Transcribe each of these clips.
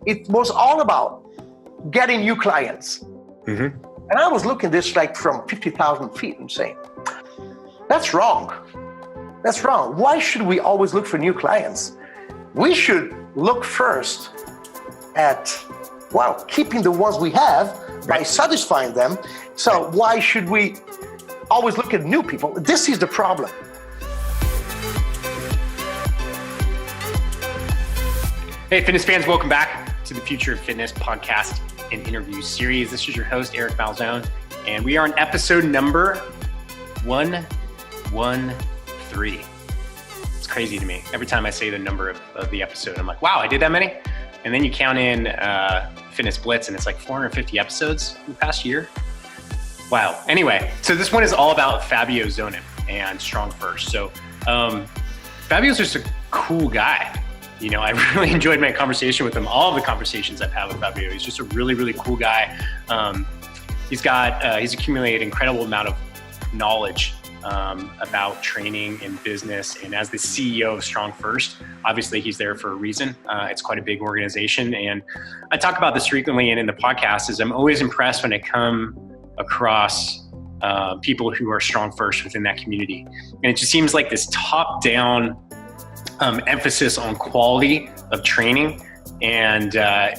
it was all about getting new clients. Mm-hmm. And I was looking at this like from 50,000 feet and saying, that's wrong. That's wrong. Why should we always look for new clients? We should look first at, keeping the ones we have by satisfying them. So why should we always look at new people? This is the problem. Hey, fitness fans, welcome back to the Future of Fitness podcast and interview series. This is your host, Eric Malzone, and we are on episode number 113. It's crazy to me. Every time I say the number of the episode, I'm like, wow, I did that many? And then you count in Fitness Blitz, and it's like 450 episodes in the past year. Wow. Anyway, so this one is all about Fabio Zonin and Strong First. So Fabio's just a cool guy. You know, I really enjoyed my conversation with him. All of the conversations I've had with Fabio. He's just a really, really cool guy. He's accumulated an incredible amount of knowledge about training in business. And as the CEO of Strong First, obviously he's there for a reason. It's quite a big organization. And I talk about this frequently and in the podcast is I'm always impressed when I come across people who are Strong First within that community. And it just seems like this top-down emphasis on quality of training, and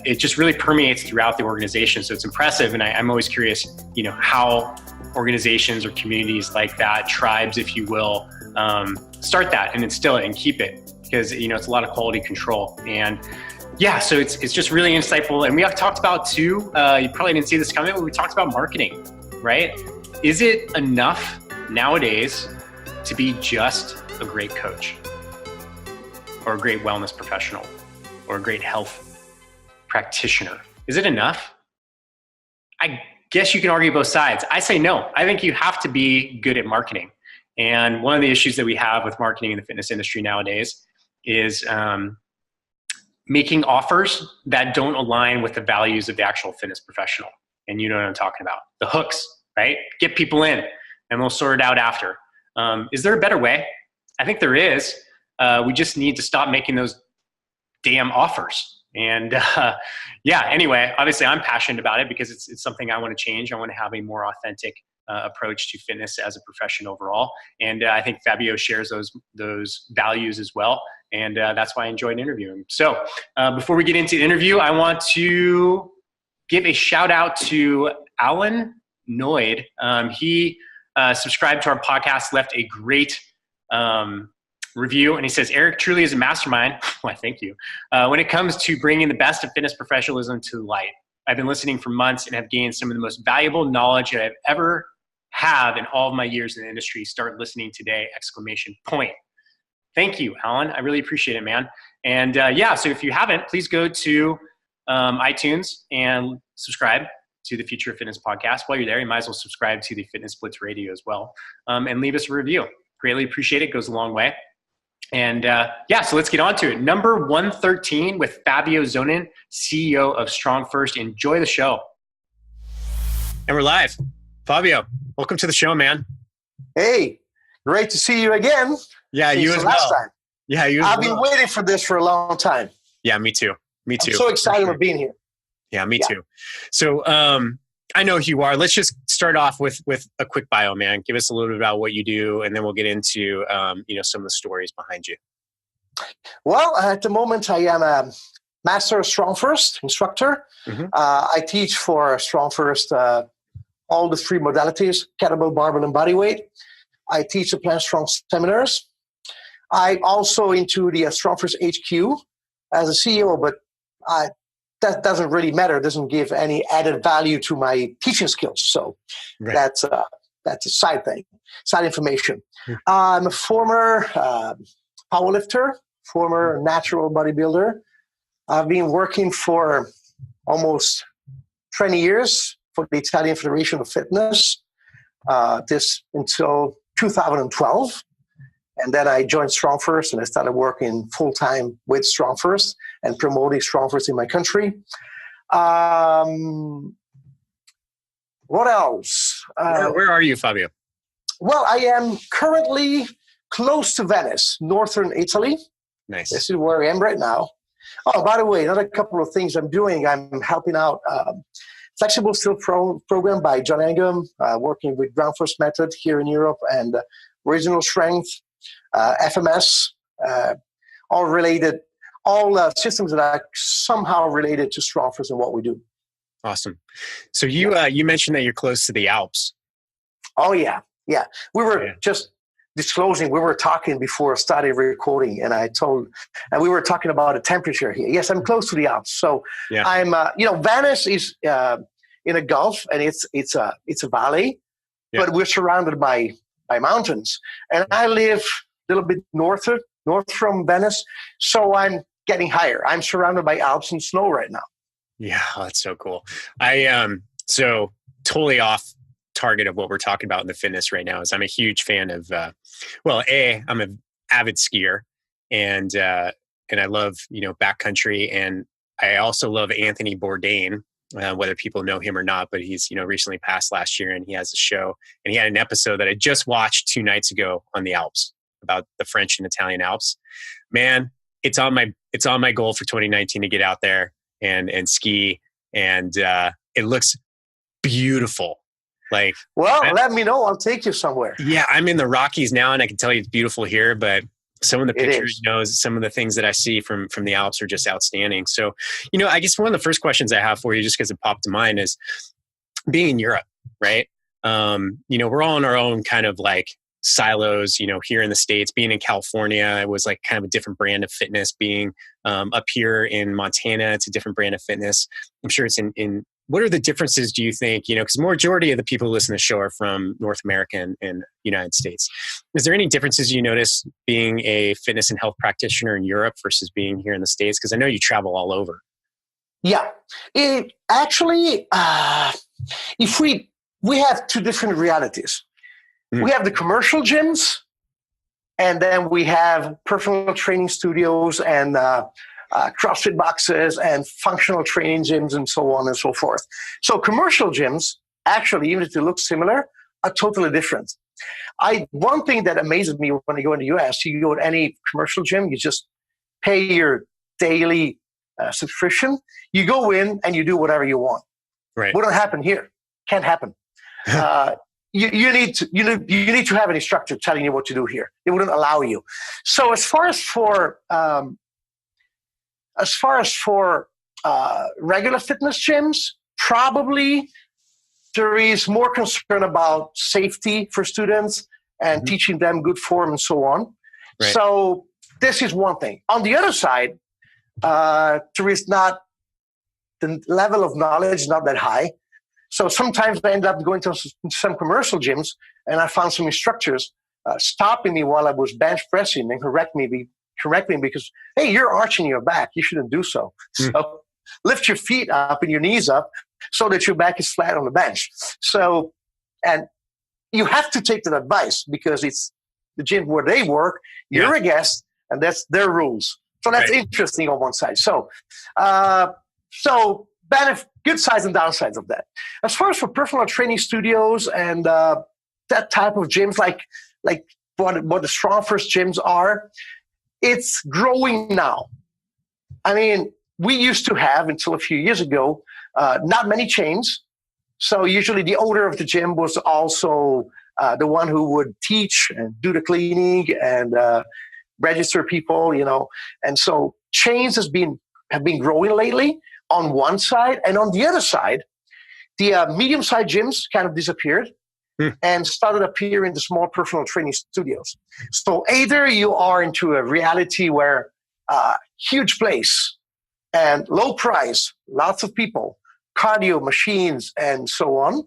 it just really permeates throughout the organization. So it's impressive, and I'm always curious, you know, how organizations or communities like that, tribes, if you will, start that and instill it and keep it, because you know it's a lot of quality control. And yeah, so it's just really insightful. And we have talked about too. You probably didn't see this coming, but we talked about marketing, right? Is it enough nowadays to be just a great coach, or a great wellness professional, or a great health practitioner? Is it enough? I guess you can argue both sides. I say no. I think you have to be good at marketing. And one of the issues that we have with marketing in the fitness industry nowadays is making offers that don't align with the values of the actual fitness professional. And you know what I'm talking about. The hooks, right? Get people in and we'll sort it out after. Is there a better way? I think there is. We just need to stop making those damn offers. And anyway, obviously I'm passionate about it because it's something I want to change. I want to have a more authentic approach to fitness as a profession overall. And I think Fabio shares those values as well. And that's why I enjoyed interviewing him. So before we get into the interview, I want to give a shout out to Alan Noyd. He subscribed to our podcast, left a great review, and he says, Eric truly is a mastermind. Why, thank you. When it comes to bringing the best of fitness professionalism to light. I've been listening for months and have gained some of the most valuable knowledge I've ever have in all of my years in the industry. Start listening today, ! Thank you, Alan. I really appreciate it, man. And so if you haven't, please go to iTunes and subscribe to the Future of Fitness podcast. While you're there, you might as well subscribe to the Fitness Blitz Radio as well, and leave us a review. Greatly appreciate it. Goes a long way. And so let's get on to it. Number 113 with Fabio Zonin, CEO of Strong First. Enjoy the show. And we're live. Fabio, welcome to the show, man. Hey, great to see you again. Yeah, you as well. Time. Yeah, you as well. I've been waiting for this for a long time. Yeah, me too. Me too. I'm so excited about being here. Yeah, me too. So I know who you are. Let's just start off with a quick bio, man. Give us a little bit about what you do, and then we'll get into some of the stories behind you. Well, at the moment, I am a master Strong First instructor. Mm-hmm. I teach for Strong First all the three modalities: kettlebell, barbell, and bodyweight. I teach the Plant Strong seminars. I'm also into the Strong First HQ as a CEO, but that doesn't really matter. It doesn't give any added value to my teaching skills. So that's a side thing, side information. I'm a former powerlifter, former natural bodybuilder. I've been working for almost 20 years for the Italian Federation of Fitness, this until 2012. And then I joined Strong First and I started working full-time with Strong First and promoting Strong First in my country. What else? Where are you, Fabio? Well, I am currently close to Venice, northern Italy. Nice. This is where I am right now. Oh, by the way, another couple of things I'm doing. I'm helping out Flexible Steel program by John Engum, working with ground force method here in Europe, and original strength, FMS, all related, all systems that are somehow related to strong force and what we do. Awesome. So you mentioned that you're close to the Alps. Oh yeah. We were just disclosing. We were talking before I started recording, and we were talking about the temperature here. Yes, I'm close to the Alps. So I'm, Venice is in a gulf, and it's a valley, but we're surrounded by mountains. And I live a little bit north from Venice, so I'm getting higher. I'm surrounded by Alps and snow right now. Yeah, that's so cool. So totally off target of what we're talking about in the fitness right now is I'm a huge fan of, I'm an avid skier, and I love, backcountry, and I also love Anthony Bourdain, whether people know him or not, but he's, recently passed last year, and he has a show, and he had an episode that I just watched 2 nights ago on the Alps about the French and Italian Alps. Man, it's on my goal for 2019 to get out there and ski, and it looks beautiful. Let me know. I'll take you somewhere. Yeah, I'm in the Rockies now, and I can tell you it's beautiful here, but some of the pictures, some of the things that I see from the Alps are just outstanding. So, I guess one of the first questions I have for you, just because it popped to mind, is being in Europe, right? We're all in our own kind of silos, here in the States. Being in California, it was kind of a different brand of fitness. Being up here in Montana, it's a different brand of fitness. I'm sure it's in what are the differences, do you think? Because the majority of the people who listen to the show are from North America and United States. Is there any differences you notice being a fitness and health practitioner in Europe versus being here in the States? Because I know you travel all over. Yeah. It actually, if we have 2 different realities. We have the commercial gyms, and then we have personal training studios and CrossFit boxes and functional training gyms and so on and so forth. So commercial gyms, actually, even if they look similar, are totally different. One thing that amazes me when I go in the US, you go to any commercial gym, you just pay your daily subscription. You go in and you do whatever you want. Right. What don't happen here? Can't happen. You need to have an instructor telling you what to do here. They wouldn't allow you. So as far as for regular fitness gyms, probably there is more concern about safety for students and teaching them good form and so on. Right. So this is one thing. On the other side, there is not the level of knowledge not that high. So sometimes I end up going to some commercial gyms, and I found some instructors stopping me while I was bench pressing and correct me because, hey, you're arching your back. You shouldn't do so. So lift your feet up and your knees up so that your back is flat on the bench. So, and you have to take that advice because it's the gym where they work. You're a guest, and that's their rules. So that's interesting on one side. So, good sides and downsides of that. As far as for personal training studios and that type of gyms, like what the Strong First gyms are, it's growing now. I mean, we used to have, until a few years ago, not many chains. So usually the owner of the gym was also the one who would teach and do the cleaning and register people, And so chains have been growing lately on one side. And on the other side, the medium-sized gyms kind of disappeared and started appearing the small personal training studios. So either you are into a reality where huge place and low price, lots of people, cardio machines and so on,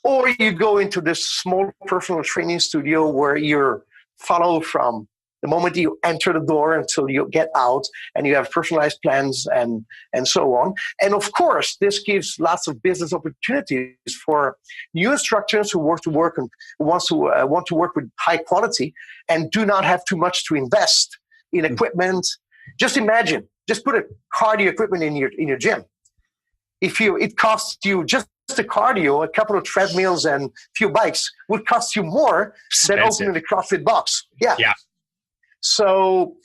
or you go into this small personal training studio where you're followed from the moment you enter the door until you get out, and you have personalized plans and so on. And of course, this gives lots of business opportunities for new instructors who want to work with high quality and do not have too much to invest in equipment. Just imagine, just put a cardio equipment in your gym. It costs you just the cardio, a couple of treadmills and a few bikes would cost you more than opening the CrossFit box. Yeah. So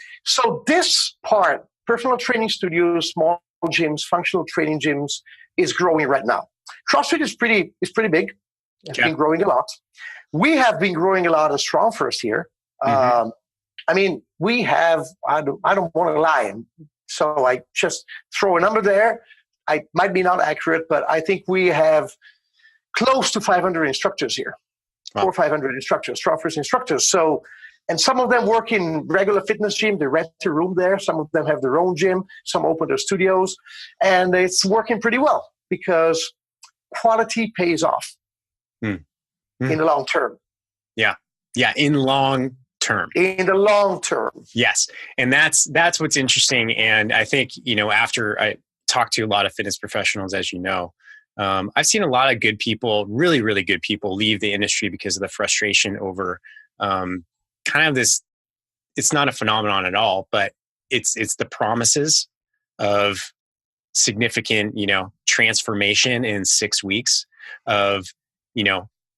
this part personal training studios, small gyms, functional training gyms is growing right now. CrossFit is pretty big. It's been growing a lot. We have been growing a lot as Strong First here. I mean, we have, I don't want to lie, so I just throw a number there. I might be not accurate, but I think we have close to 500 instructors here. Wow. 400 or 500 instructors, Strong First instructors. So, and some of them work in regular fitness gym. They rent a room there. Some of them have their own gym. Some open their studios. And it's working pretty well because quality pays off in the long term. Yeah. Yeah. In long term. In the long term. Yes. And that's what's interesting. And I think, after I talk to a lot of fitness professionals, as you know, I've seen a lot of good people, really, really good people leave the industry because of the frustration over kind of this. It's not a phenomenon at all, but it's the promises of significant, transformation in 6 weeks of,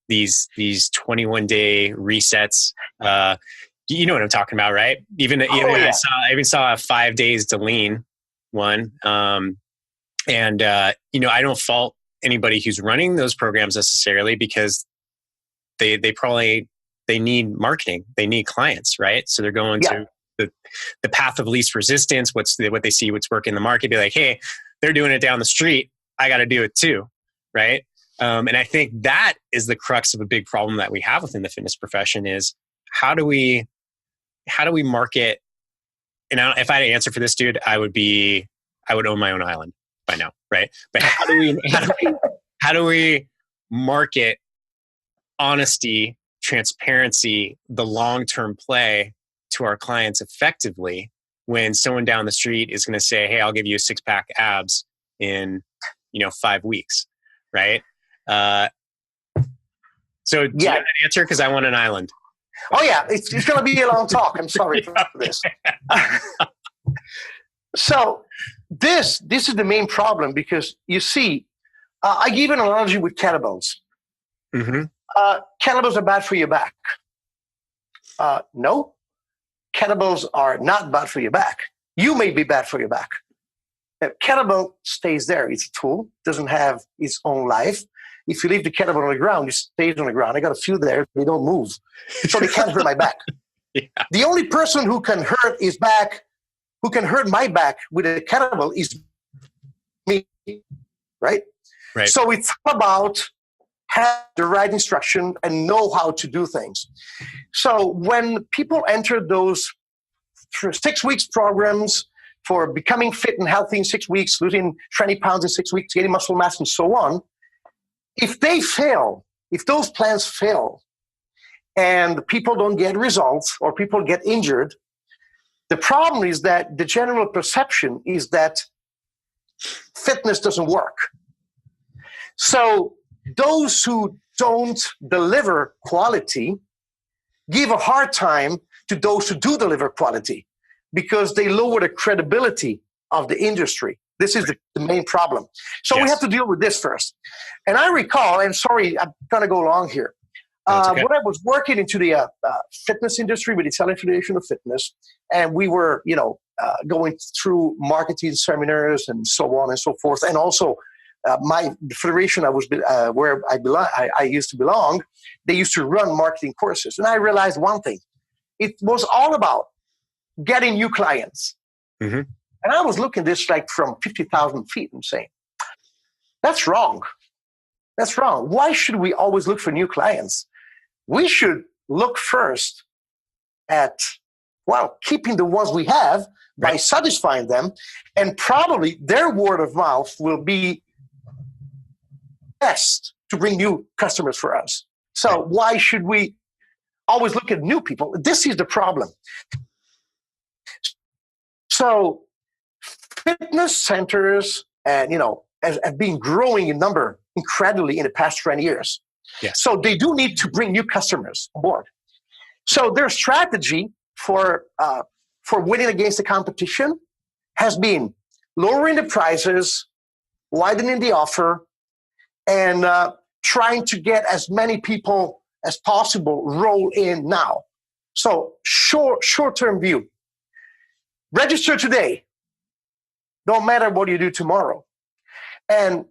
these 21-day resets. You know what I'm talking about, right? I even saw a 5 days to lean one. And I don't fault anybody who's running those programs necessarily because they need marketing, they need clients, right? So they're going to the path of least resistance. What they see, what's working in the market, be like, hey, they're doing it down the street, I got to do it too, right? And I think that is the crux of a big problem that we have within the fitness profession is how do we market? And if I had an answer for this, dude, I would own my own island by now, right? But how do we market honesty, transparency, the long-term play to our clients effectively when someone down the street is going to say, hey, I'll give you a 6-pack abs in 5 weeks, right? So do you have an answer? Because I want an island. Oh yeah, it's going to be a long talk. I'm sorry for this. So this is the main problem because you see, I give an analogy with kettlebells. Kettlebells are bad for your back. No, kettlebells are not bad for your back. You may be bad for your back. A kettlebell stays there. It's a tool, doesn't have its own life. If you leave the kettlebell on the ground, it stays on the ground. I got a few there. They don't move. So they can't hurt my back. Yeah. The only person who can hurt my back with a kettlebell is me, right? So it's about have the right instruction and know how to do things. So when people enter those 6 weeks programs for becoming fit and healthy in 6 weeks, losing 20 pounds in 6 weeks, gaining muscle mass and so on, if they fail, if those plans fail and people don't get results or people get injured, the problem is that the general perception is that fitness doesn't work. So those who don't deliver quality give a hard time to those who do deliver quality because they lower the credibility of the industry. This is the main problem. So we have to deal with this first. And I recall, and sorry, I'm going to go long here. Okay. When I was working into the fitness industry with the Italian Federation of Fitness, and we were, going through marketing seminars and so on and so forth, and also the federation where I used to belong, they used to run marketing courses, and I realized one thing: it was all about getting new clients. And I was looking at this like from 50,000 feet and saying, that's wrong. That's wrong. Why should we always look for new clients? We should look first at, keeping the ones we have by satisfying them, and probably their word of mouth will be best to bring new customers for us. So why should we always look at new people? This is the problem. So fitness centers, and have been growing in number incredibly in the past 20 years. Yes. So they do need to bring new customers on board. So their strategy for winning against the competition has been lowering the prices, widening the offer, and trying to get as many people as possible roll in now. So short-term view. Register today. no matter what you do tomorrow. And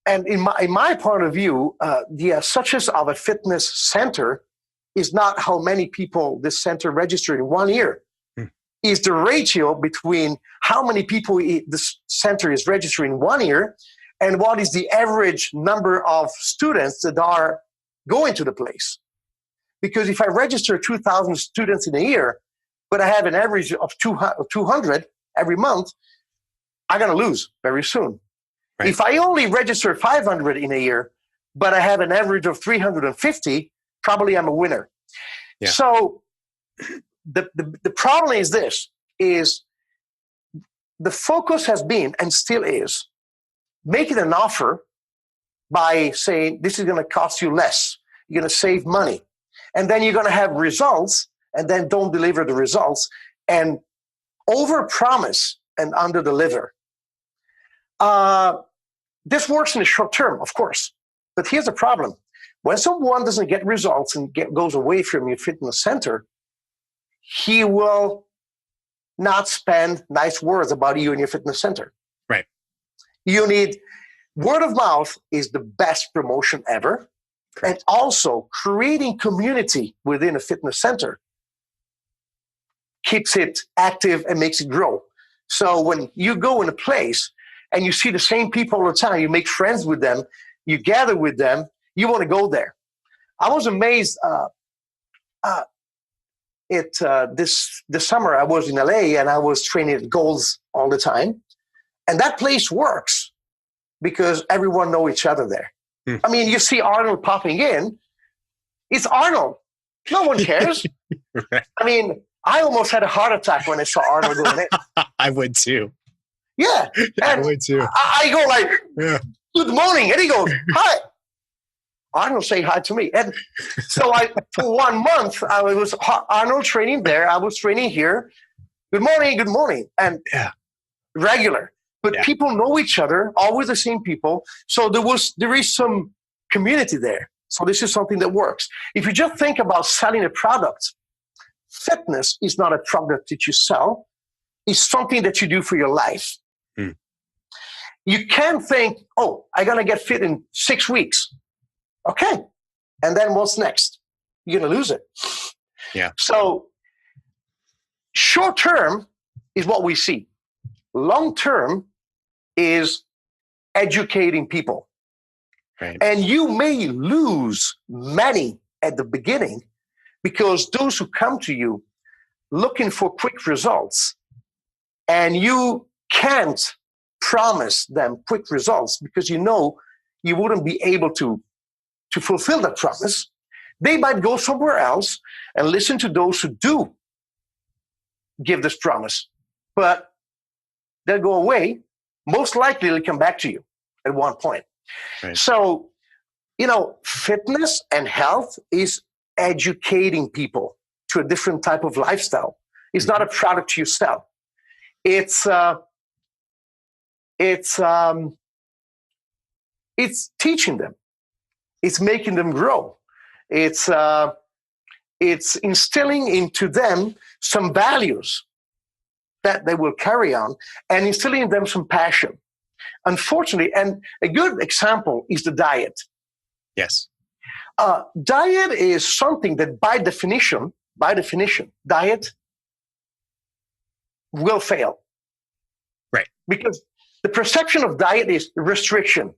in my point of view, the success of a fitness center is not how many people this center registered in 1 year. Is the ratio between how many people this center is registering in 1 year and what is the average number of students that are going to the place. Because if I register 2,000 students in a year, but I have an average of 200 every month, I'm going to lose very soon. Right. If I only register 500 in a year, but I have an average of 350, probably I'm a winner. Yeah. So the problem is this, is the focus has been and still is making an offer by saying this is going to cost you less. You're going to save money. And then you're going to have results and then don't deliver the results and over-promise and under-deliver. This works in the short term, of course. But here's the problem. When someone doesn't get results and goes away from your fitness center, he will not spend nice words about you in your fitness center. Right. You need word of mouth is the best promotion ever. Correct. And also creating community within a fitness center keeps it active and makes it grow. So when you go in a place and you see the same people all the time, you make friends with them, you gather with them, you want to go there. I was amazed this summer I was in LA and I was training at Gold's all the time. And that place works because everyone knows each other there. I mean, you see Arnold popping in. It's Arnold. No one cares. Right. I mean, I almost had a heart attack when I saw Arnold going in. I would too. Yeah. I would too. I go like, good morning. And he goes, hi. Arnold say hi to me. And so for 1 month, I was Arnold training there. I was training here. Good morning. And regular. But people know each other, always the same people. So there is some community there. So this is something that works. If you just think about selling a product, fitness is not a product that you sell. It's something that you do for your life. You can't think, oh, I'm going to get fit in 6 weeks. Okay. And then what's next? You're going to lose it. Yeah. So short term is what we see. Long term is educating people. Right. And you may lose many at the beginning because those who come to you looking for quick results and you can't promise them quick results because you know you wouldn't be able to fulfill that promise, they might go somewhere else and listen to those who do give this promise. But they'll go away. Most likely they'll come back to you at one point. Right. So, fitness and health is educating people to a different type of lifestyle. It's not a product you sell. It's teaching them. It's making them grow. It's instilling into them some values that they will carry on and instilling in them some passion. Unfortunately, and a good example is the diet. Yes. Diet is something that by definition, diet will fail. Right. Because the perception of diet is restriction.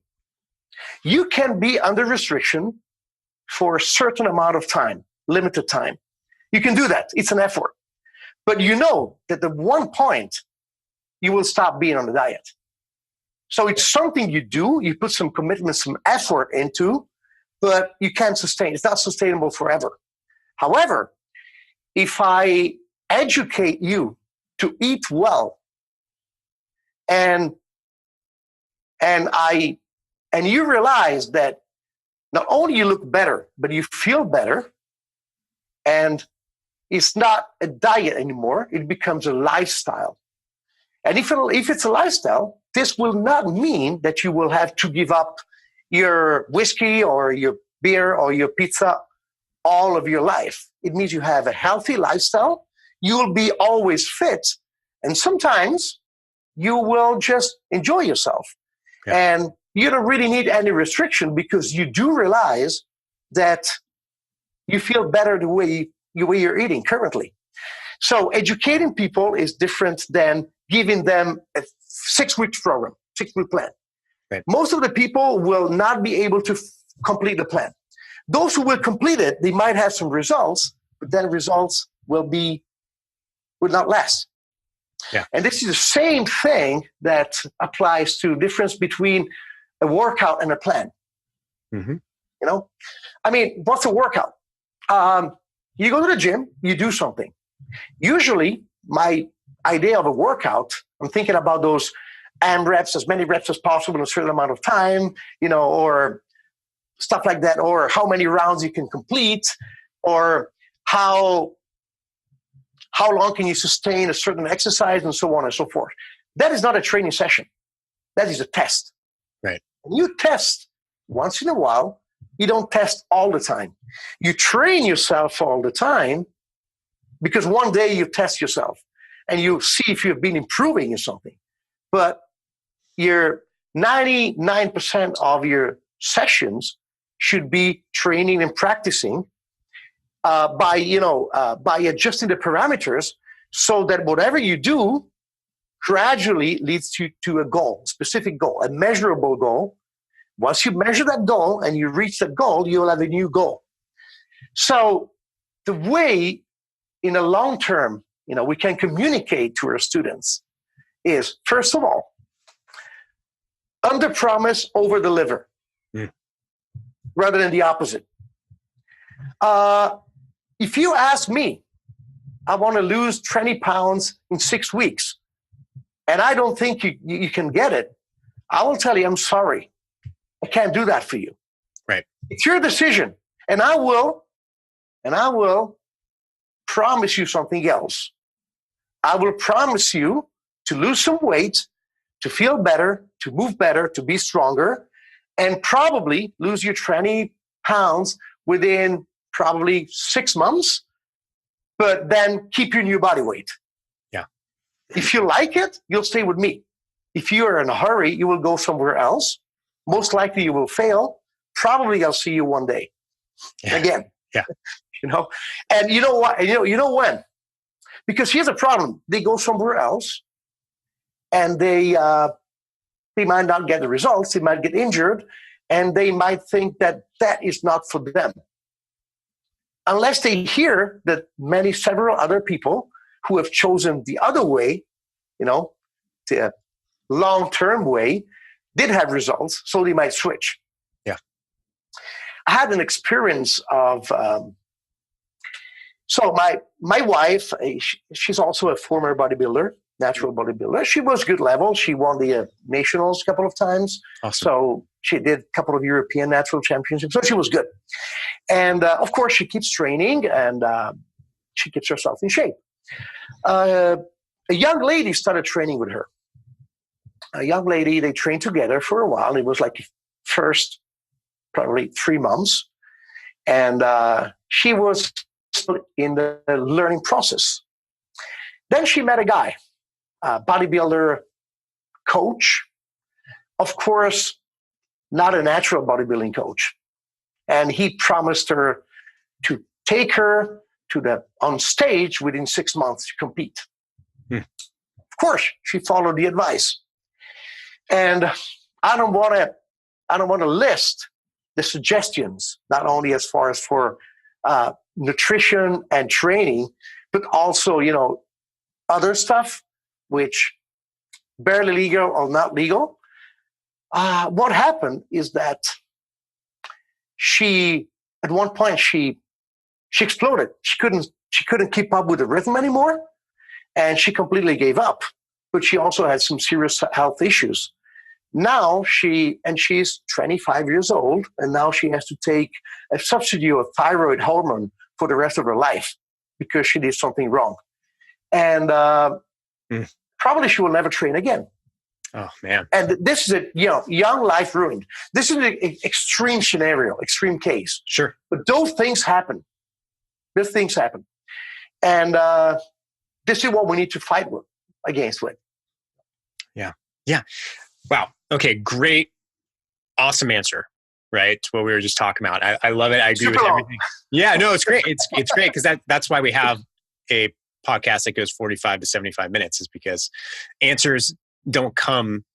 You can be under restriction for a certain amount of time, limited time. You can do that. It's an effort. But you know that at one point, you will stop being on the diet. So it's something you do, you put some commitment, some effort into, but you can't sustain. It's not sustainable forever. However, if I educate you to eat well and you realize that not only you look better, but you feel better, and it's not a diet anymore, it becomes a lifestyle. And if it's a lifestyle, this will not mean that you will have to give up your whiskey or your beer or your pizza all of your life. It means you have a healthy lifestyle. You will be always fit. And sometimes you will just enjoy yourself. Yeah. And you don't really need any restriction because you do realize that you feel better the way you're eating currently. So educating people is different than giving them a 6-week program, 6-week plan. Right. Most of the people will not be able to complete the plan. Those who will complete it, they might have some results, but then results will not last. Yeah. And this is the same thing that applies to difference between a workout and a plan. Mm-hmm. You know, I mean, what's a workout? You go to the gym, you do something. Usually, my idea of a workout, I'm thinking about those AM reps, as many reps as possible in a certain amount of time, you know, or stuff like that, or how many rounds you can complete, or how long can you sustain a certain exercise, and so on and so forth. That is not a training session. That is a test. Right. When you test once in a while, you don't test all the time. You train yourself all the time because one day you test yourself and you see if you've been improving in something. But your 99% of your sessions should be training and practicing by adjusting the parameters so that whatever you do gradually leads you to a goal, a specific goal, a measurable goal. Once you measure that goal and you reach that goal, you'll have a new goal. So the way in the long term, you know, we can communicate to our students is, first of all, under promise, over deliver, rather than the opposite. If you ask me, I want to lose 20 pounds in 6 weeks, and I don't think you can get it, I will tell you, I'm sorry. I can't do that for you. Right. It's your decision. And I will promise you something else. I will promise you to lose some weight, to feel better, to move better, to be stronger, and probably lose your 20 pounds within probably 6 months, but then keep your new body weight. Yeah. If you like it, you'll stay with me. If you are in a hurry, you will go somewhere else. Most likely you will fail. Probably I'll see you one day. Yeah. Again. Yeah. You know, and you know what? You know when? Because here's the problem. They go somewhere else and they might not get the results. They might get injured and they might think that is not for them. Unless they hear that several other people who have chosen the other way, you know, the long-term way, did have results, so they might switch. Yeah. I had an experience of, so my wife, she's also a former bodybuilder, natural bodybuilder. She was good level. She won the nationals a couple of times. Awesome. So she did a couple of European natural championships. So she was good. And of course, she keeps training and she keeps herself in shape. A young lady started training with her. A young lady, they trained together for a while. It was like first probably 3 months. And she was in the learning process. Then she met a guy, a bodybuilder coach. Of course, not a natural bodybuilding coach. And he promised her to take her on stage within 6 months to compete. Of course, she followed the advice. And I don't want to list the suggestions, not only as far as for nutrition and training, but also, you know, other stuff which barely legal or not legal. What happened is that at one point she exploded. She couldn't keep up with the rhythm anymore, and she completely gave up. But she also had some serious health issues. Now she's 25 years old, and now she has to take a substitute of thyroid hormone for the rest of her life because she did something wrong. And probably she will never train again. Oh, man. And this is a young life ruined. This is an extreme scenario, extreme case. Sure. But those things happen. Those things happen. And this is what we need to fight against. Yeah. Wow. Okay. Great. Awesome answer. Right. To what we were just talking about. I love it. I agree with everything. Yeah, no, it's great. It's great because that's why we have a podcast that goes 45 to 75 minutes, is because answers don't come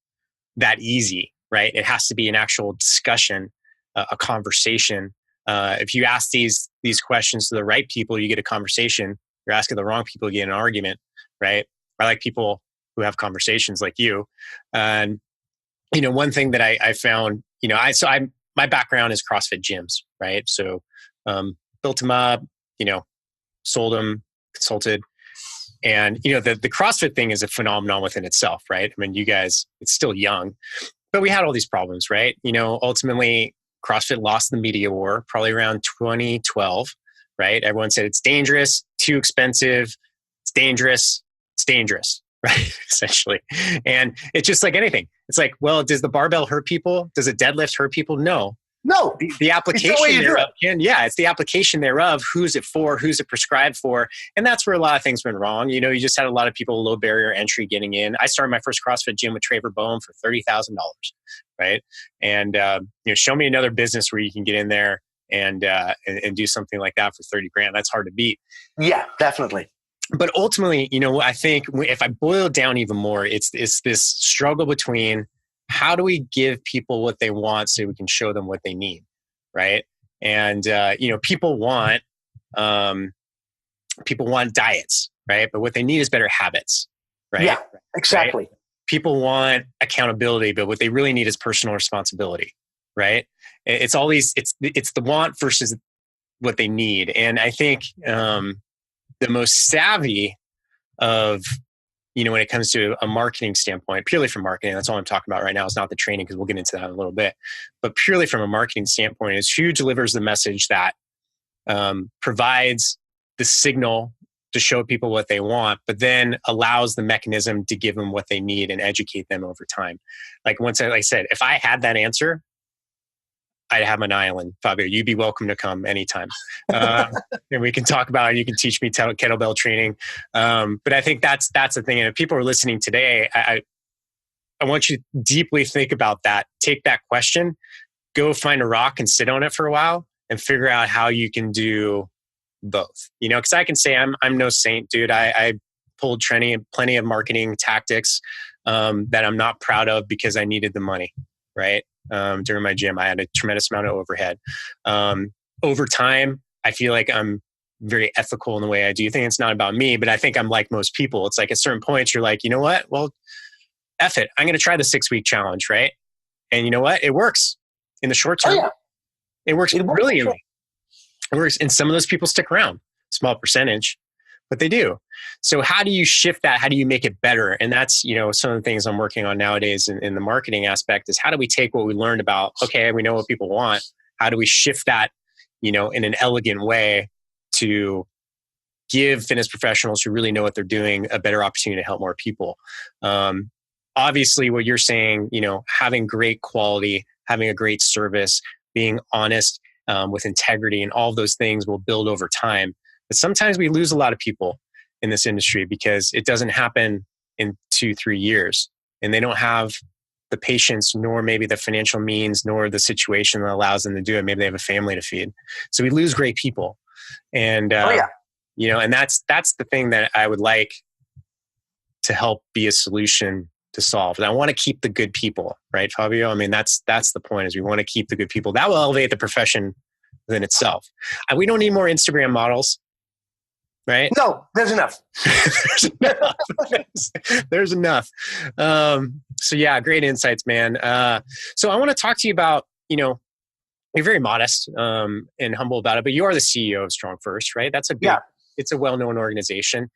that easy, right? It has to be an actual discussion, a conversation. If you ask these questions to the right people, you get a conversation. You're asking the wrong people, you get an argument, right? I like people who have conversations like you. And one thing that I found, my background is CrossFit gyms, right? So built them up, sold them, consulted. And, the CrossFit thing is a phenomenon within itself, right? I mean, you guys, it's still young, but we had all these problems, right? Ultimately, CrossFit lost the media war probably around 2012, right? Everyone said it's dangerous, too expensive, it's dangerous, right? Essentially. And it's just like anything. It's like, well, does the barbell hurt people? Does a deadlift hurt people? No. No. The application thereof it's the application thereof. Who's it for? Who's it prescribed for? And that's where a lot of things went wrong. You just had a lot of people low barrier entry getting in. I started my first CrossFit gym with Traver Boehm for $30,000, right? And show me another business where you can get in there and do something like that for 30 grand. That's hard to beat. Yeah, definitely. But ultimately, I think if I boil it down even more, it's this struggle between how do we give people what they want so we can show them what they need, right? And people want diets, right? But what they need is better habits, right? Yeah, exactly. Right? People want accountability, but what they really need is personal responsibility, right? It's all these. It's the want versus what they need, and I think the most savvy of, when it comes to a marketing standpoint, purely from marketing, that's all I'm talking about right now. It's not the training, because we'll get into that in a little bit, but purely from a marketing standpoint is who delivers the message that provides the signal to show people what they want, but then allows the mechanism to give them what they need and educate them over time. Like I said, if I had that answer, I'd have an island. Fabio, you'd be welcome to come anytime. And we can talk about it. You can teach me kettlebell training. But I think that's the thing. And if people are listening today, I want you to deeply think about that. Take that question, go find a rock and sit on it for a while and figure out how you can do both. Because I can say I'm no saint, dude. I pulled plenty of marketing tactics that I'm not proud of because I needed the money, right? During my gym, I had a tremendous amount of overhead. Over time, I feel like I'm very ethical in the way I do things. It's not about me, but I think I'm like most people. It's like at certain points, you're like, you know what? Well, F it. I'm going to try the 6-week challenge, right? And you know what? It works in the short term. Oh, yeah. It works brilliantly. It works. And some of those people stick around, small percentage, but they do. So how do you shift that? How do you make it better? And that's, some of the things I'm working on nowadays in the marketing aspect is how do we take what we learned about, okay, we know what people want. How do we shift that, in an elegant way to give fitness professionals who really know what they're doing a better opportunity to help more people? Obviously what you're saying, having great quality, having a great service, being honest with integrity and all of those things will build over time. But sometimes we lose a lot of people in this industry because it doesn't happen in 2-3 years, and they don't have the patience, nor maybe the financial means, nor the situation that allows them to do it. Maybe they have a family to feed. So we lose great people. And, and that's the thing that I would like to help be a solution to solve. And I want to keep the good people, right, Fabio? I mean, that's the point, is we want to keep the good people. That will elevate the profession within itself. And we don't need more Instagram models. Right? No, there's enough. There's enough. So yeah, great insights, man. So I want to talk to you about, you're very modest and humble about it, but you are the CEO of Strong First, right? That's it's a well-known organization.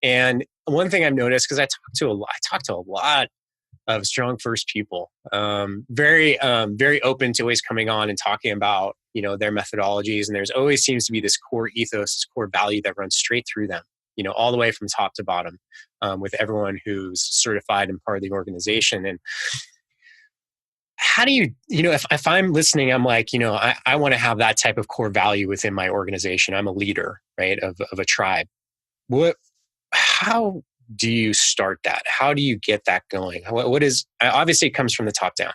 And one thing I've noticed, because I talk to a lot of Strong First people, very open to always coming on and talking about, their methodologies. And there's always seems to be this core ethos, this core value that runs straight through them, all the way from top to bottom, with everyone who's certified and part of the organization. And how do you, if I'm listening, I'm like, I want to have that type of core value within my organization. I'm a leader, right, of a tribe. do you start that? How do you get that going? What is, obviously it comes from the top down,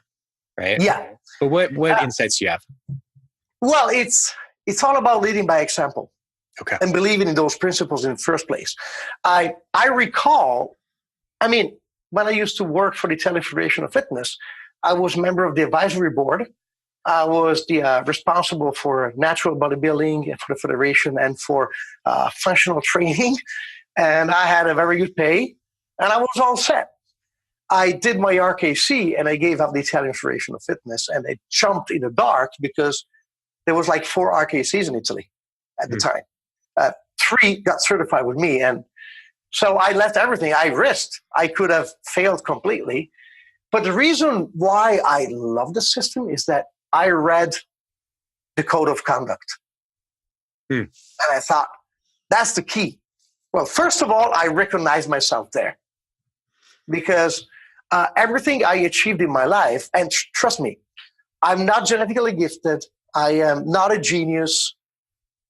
right? Yeah. But what insights do you have? Well, it's all about leading by example. Okay. And believing in those principles in the first place. I recall, when I used to work for the Italian Federation of Fitness, I was a member of the advisory board. I was the responsible for natural bodybuilding for the federation and for functional training. And I had a very good pay, and I was all set. I did my RKC, and I gave up the Italian Federation of Fitness, and I jumped in the dark because there was like 4 RKCs in Italy at the time. 3 got certified with me. And so I left everything. I risked. I could have failed completely. But the reason why I love the system is that I read the code of conduct. And I thought, that's the key. Well, first of all, I recognized myself there. Because everything I achieved in my life, and trust me, I'm not genetically gifted. I am not a genius.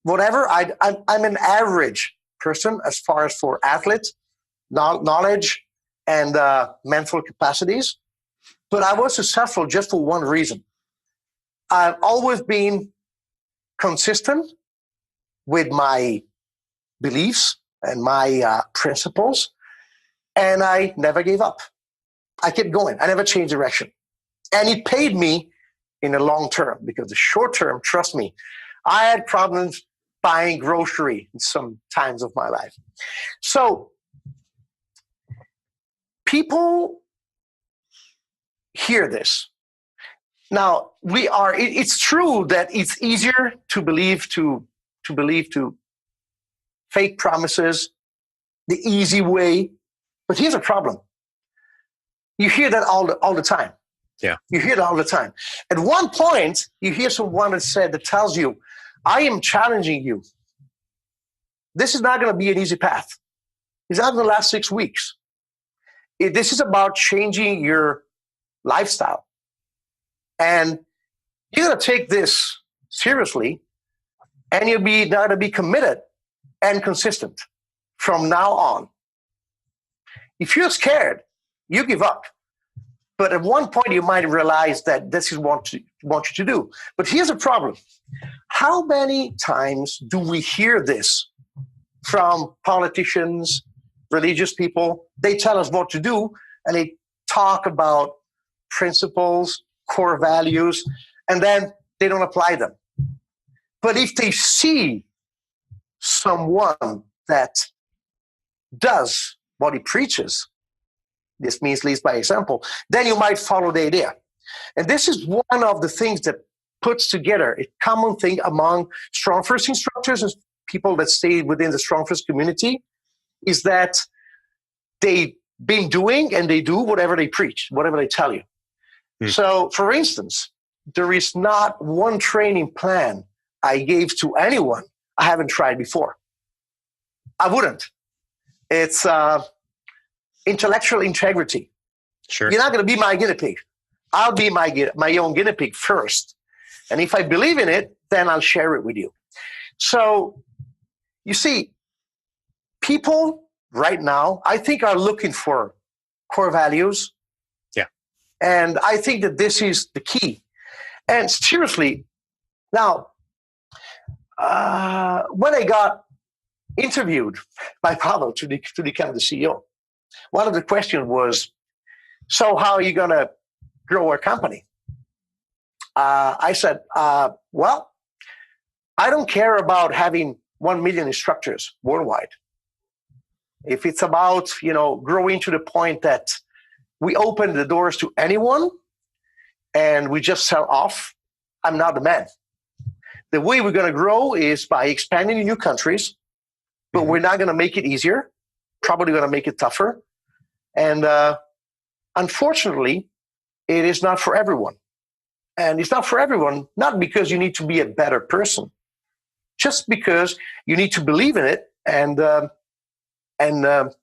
Whatever, I'm an average person as far as for athletes, knowledge, and mental capacities. But I was successful just for one reason. I've always been consistent with my beliefs and my principles, and I never gave up. I kept going. I never changed direction. And it paid me in the long term, because the short term, trust me, I had problems buying grocery in some times of my life. So people hear this. Now, it's true that it's easier to believe to fake promises, the easy way. But here's a problem. You hear that all the time. Yeah. You hear that all the time. At one point, you hear someone that tells you, I am challenging you. This is not going to be an easy path. It's not going to last 6 weeks. This is about changing your lifestyle. And you're going to take this seriously, and you're going to be committed and consistent from now on. If you're scared, you give up. But at one point, you might realize that this is what you want you to do. But here's a problem. How many times do we hear this from politicians, religious people? They tell us what to do, and they talk about principles, core values, and then they don't apply them. But if they see someone that does what he preaches, this means leads by example, then you might follow the idea. And this is one of the things that puts together a common thing among Strong First instructors and people that stay within the Strong First community, is that they've been doing and they do whatever they preach, whatever they tell you. So, for instance, there is not one training plan I gave to anyone I haven't tried before. I wouldn't. It's intellectual integrity. Sure. You're not going to be my guinea pig. I'll be my own guinea pig first. And if I believe in it, then I'll share it with you. So, you see, people right now, I think, are looking for core values. Yeah. And I think that this is the key. And seriously, now, when I got interviewed by Pablo to become the CEO, one of the questions was, so how are you going to grow our company? I said, well, I don't care about having 1 million instructors worldwide. If it's about, growing to the point that we open the doors to anyone and we just sell off, I'm not the man. The way we're going to grow is by expanding in new countries, but we're not going to make it easier, probably going to make it tougher. And unfortunately, it is not for everyone. And it's not for everyone, not because you need to be a better person, just because you need to believe in it and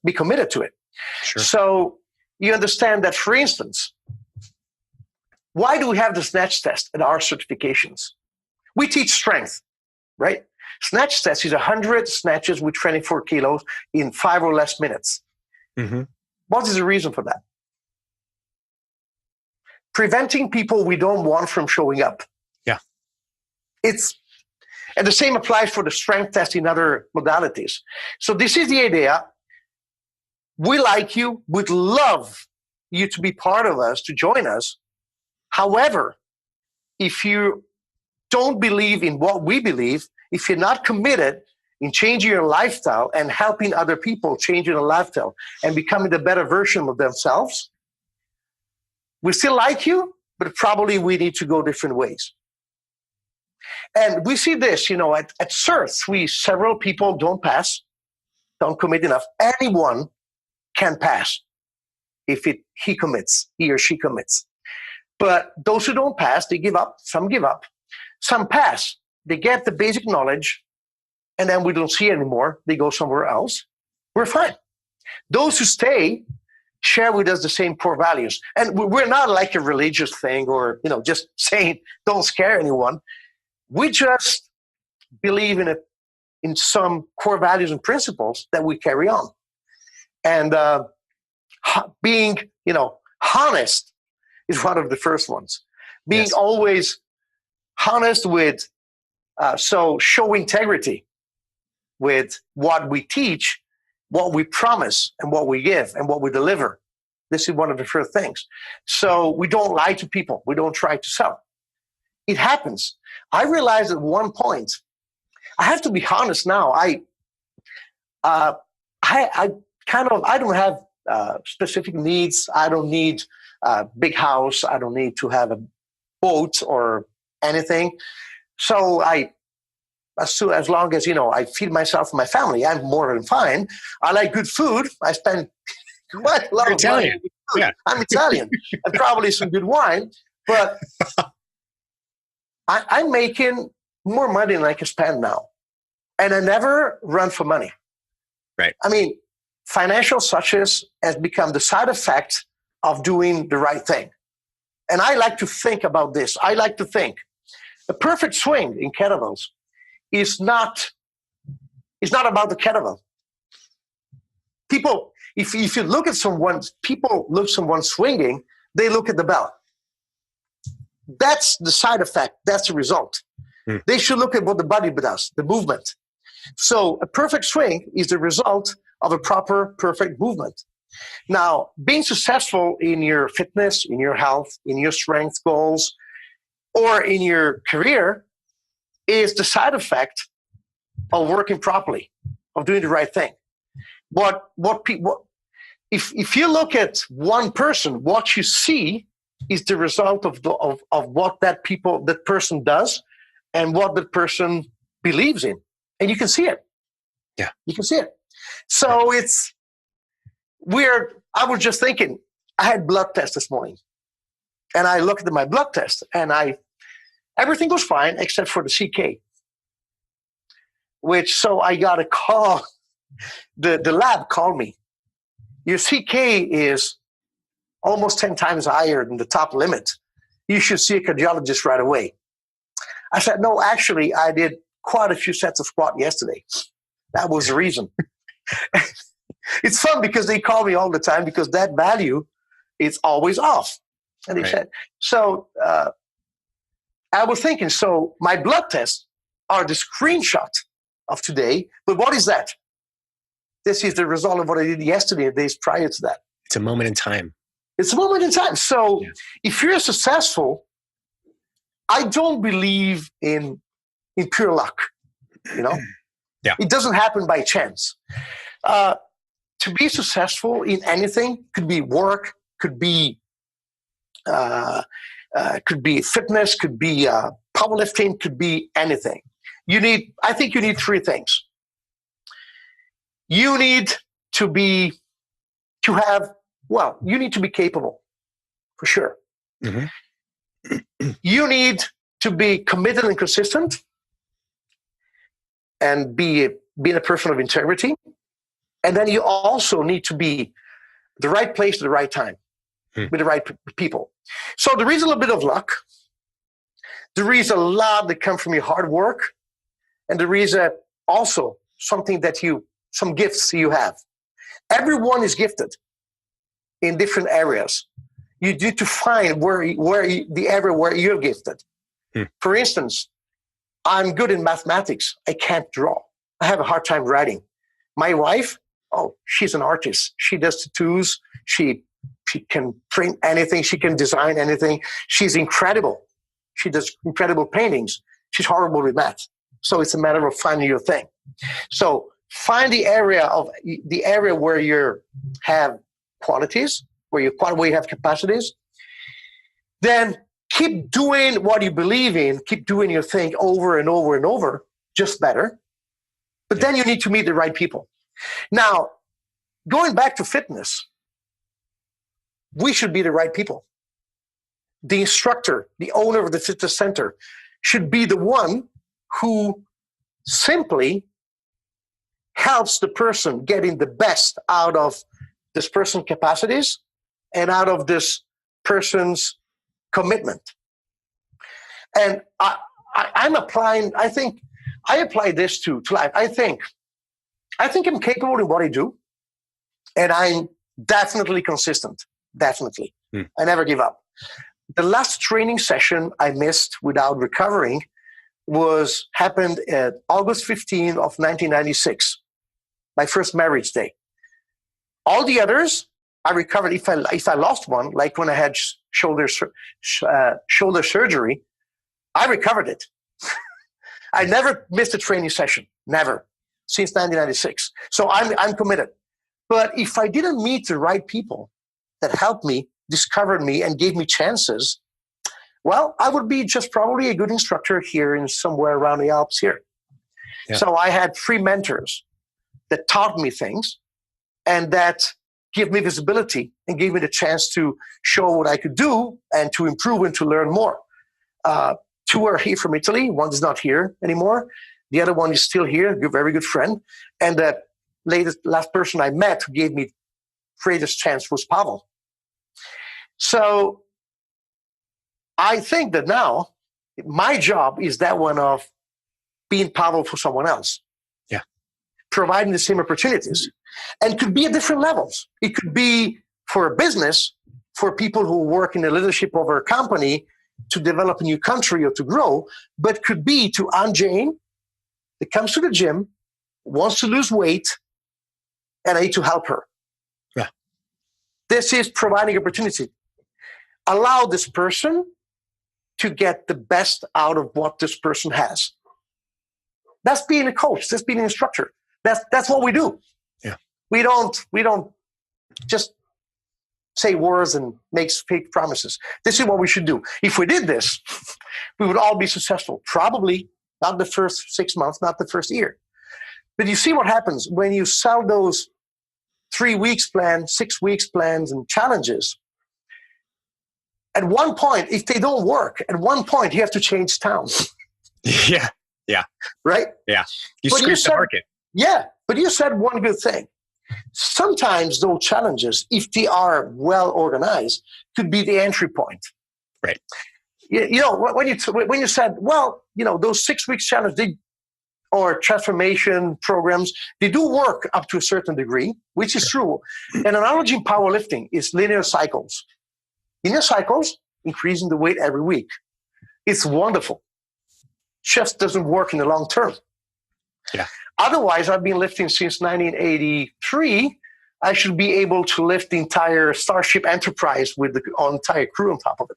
be committed to it. Sure. So you understand that, for instance, why do we have the snatch test in our certifications? We teach strength, right? Snatch test is 100 snatches with 24 kilos in 5 or less minutes. Mm-hmm. What is the reason for that? Preventing people we don't want from showing up. Yeah. And the same applies for the strength test in other modalities. So this is the idea. We like you, would love you to be part of us, to join us. However, if you don't believe in what we believe, if you're not committed in changing your lifestyle and helping other people change their lifestyle and becoming the better version of themselves, we still like you, but probably we need to go different ways. And we see this, at CERT, several people don't pass, don't commit enough. Anyone can pass if he or she commits. But those who don't pass, they give up. Some give up. Some pass. They get the basic knowledge, and then we don't see it anymore. They go somewhere else. We're fine. Those who stay share with us the same core values. And we're not like a religious thing or, just saying don't scare anyone. We just believe in some core values and principles that we carry on. And being, honest is one of the first ones. Being always honest with, show integrity with what we teach, what we promise, and what we give, and what we deliver. This is one of the first things. So we don't lie to people. We don't try to sell. It happens. I realized at one point, I have to be honest now. I don't have specific needs. I don't need a big house. I don't need to have a boat or anything. So as long as, I feed myself and my family, I'm more than fine. I like good food. I spend quite a lot of money on good food. Yeah. I'm Italian. And probably some good wine. But I'm making more money than I can spend now. And I never run for money. Right. I mean, financial success has become the side effect of doing the right thing. And I like to think about this. I like to think the perfect swing in kettlebells is not about the kettlebell. People, if you look at someone swinging, they look at the bell. That's the side effect. That's the result. They should look at what the body does, the movement. So a perfect swing is the result of a proper, perfect movement. Now, being successful in your fitness, in your health, in your strength goals, or in your career is the side effect of working properly, of doing the right thing. If you look at one person, what you see is the result of what that person does and what that person believes in. And you can see it. Yeah. You can see it. So it's weird. I was just thinking, I had blood test this morning. And I looked at my blood test and everything was fine except for the CK. So I got a call. The lab called me. Your CK is almost 10 times higher than the top limit. You should see a cardiologist right away. I said, no, actually, I did quite a few sets of squat yesterday. That was the reason. It's fun because they call me all the time because that value is always off. And they said, I was thinking, so my blood tests are the screenshot of today, but what is that? This is the result of what I did yesterday and days prior to that. It's a moment in time. It's a moment in time. So if you're successful, I don't believe in pure luck, Yeah. It doesn't happen by chance. To be successful in anything could be work, could be fitness, could be powerlifting, could be anything. I think you need three things. You need to be capable, for sure. Mm-hmm. You need to be committed and consistent and being a person of integrity. And then you also need to be the right place at the right time with the right people. So there is a little bit of luck. There is a lot that comes from your hard work. And there is also some gifts you have. Everyone is gifted in different areas. You need to find the area where you're gifted. For instance, I'm good in mathematics. I can't draw. I have a hard time writing. My wife, she's an artist. She does tattoos. She can print anything. She can design anything. She's incredible. She does incredible paintings. She's horrible with math. So it's a matter of finding your thing. So find the area where you have qualities, where you have capacities. Then keep doing what you believe in. Keep doing your thing over and over and over, just better. But then you need to meet the right people. Now, going back to fitness, we should be the right people. The instructor, the owner of the fitness center, should be the one who simply helps the person getting the best out of this person's capacities and out of this person's commitment. And I'm applying, I apply this to life. I think I'm capable in what I do, and I'm definitely consistent. Definitely. I never give up. The last training session I missed without recovering happened at August 15 of 1996, my first marriage day. All the others, I recovered. If I lost one, like when I had shoulder surgery, I recovered it. I never missed a training session, never, since 1996. So I'm committed. But if I didn't meet the right people that helped me, discovered me, and gave me chances, well, I would be just probably a good instructor here in somewhere around the Alps here. Yeah. So I had 3 mentors that taught me things and that gave me visibility and gave me the chance to show what I could do and to improve and to learn more. 2 are here from Italy. One is not here anymore. The other one is still here, a very good friend. And the last person I met who gave me greatest chance was Pavel. So I think that now my job is that one of being Pavel for someone else. Yeah. Providing the same opportunities. And could be at different levels. It could be for a business, for people who work in the leadership of a company to develop a new country or to grow, but could be to Aunt Jane that comes to the gym, wants to lose weight, and I need to help her. Yeah. This is providing opportunity. Allow this person to get the best out of what this person has. That's being a coach. That's being an instructor. That's what we do. Yeah. We don't just say words and make fake promises. This is what we should do. If we did this, we would all be successful. Probably not the first 6 months, not the first year. But you see what happens when you sell those 3 weeks plans, 6 weeks plans, and challenges. At one point, if they don't work, at one point you have to change towns. Yeah. Yeah. Right? Yeah. You scrape the market. Yeah. But you said one good thing. Sometimes those challenges, if they are well organized, could be the entry point. Right. You know, when you said, well, you know, those 6 weeks challenge or transformation programs, they do work up to a certain degree, which is true. An analogy in powerlifting is linear cycles. Linear cycles, increasing the weight every week. It's wonderful. Just doesn't work in the long term. Yeah. Otherwise, I've been lifting since 1983. I should be able to lift the entire Starship Enterprise with the entire crew on top of it.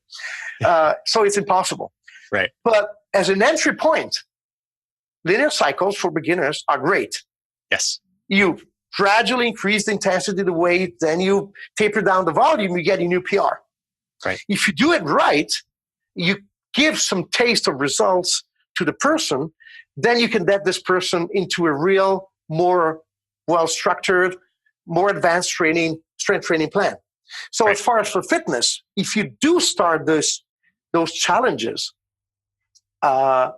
So it's impossible. Right. But as an entry point, linear cycles for beginners are great. Yes. You gradually increase the intensity of the weight, then you taper down the volume, you get a new PR. Right. If you do it right, you give some taste of results to the person, then you can get this person into a real, more well-structured, more advanced strength training plan. So as far as for fitness, if you do start those challenges and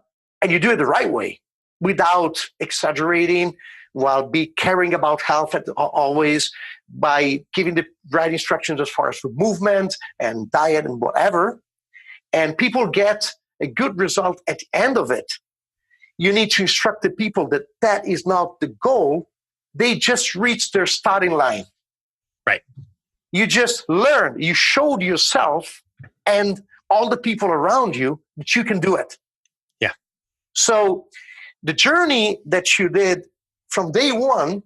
you do it the right way, without exaggerating, while be caring about health always, by giving the right instructions as far as for movement and diet and whatever, and people get a good result at the end of it, you need to instruct the people that is not the goal. they just reached their starting line. Right. You just learned, you showed yourself and all the people around you that you can do it. Yeah. So the journey that you did from day one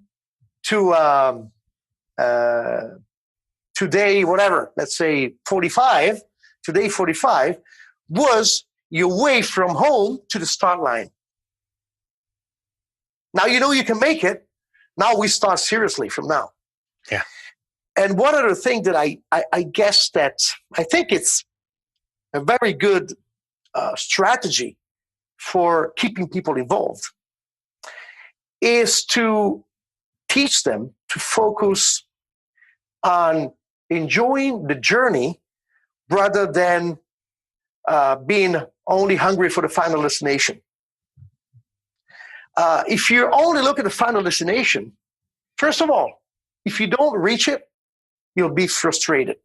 to day, whatever, let's say 45, to day 45, was your way from home to the start line. Now you know you can make it. Now we start seriously from now. Yeah. And one other thing that I guess that I think it's a very good strategy for keeping people involved is to teach them to focus on enjoying the journey rather than being only hungry for the final destination. If you're only looking at the final destination, first of all, if you don't reach it, you'll be frustrated.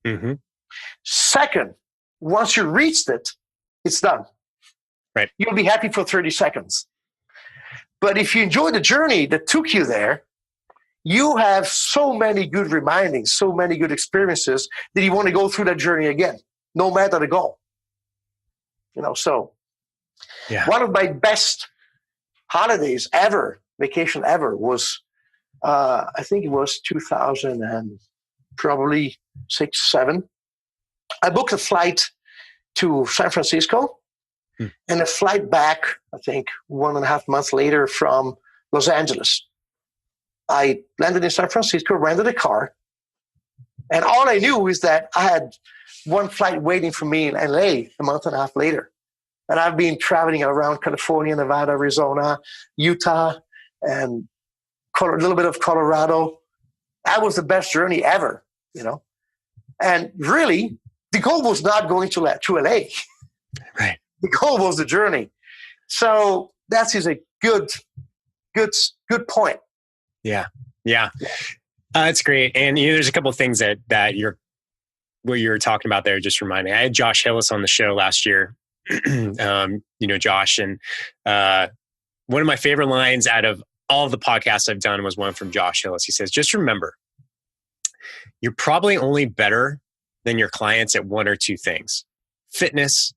Mm-hmm. Second, once you reached it, it's done. Right. You'll be happy for 30 seconds. But if you enjoy the journey that took you there, you have so many good remindings, so many good experiences that you want to go through that journey again, no matter the goal. So one of my best holidays ever, vacation ever, was I think it was 2000 and probably 6, 7. I booked a flight to San Francisco and a flight back, I think 1.5 months later from Los Angeles. I landed in San Francisco, rented a car, and all I knew is that I had one flight waiting for me in LA a month and a half later. And I've been traveling around California, Nevada, Arizona, Utah, and a little bit of Colorado. That was the best journey ever, And really, the goal was not going to LA. Right. The goal was the journey. So that is a good point. Yeah. That's great. And there's a couple of things that what you're talking about there just remind me. I had Josh Hillis on the show last year. Josh, and one of my favorite lines out of all of the podcasts I've done was one from Josh Hillis. He says, just remember, you're probably only better than your clients at one or two things: fitness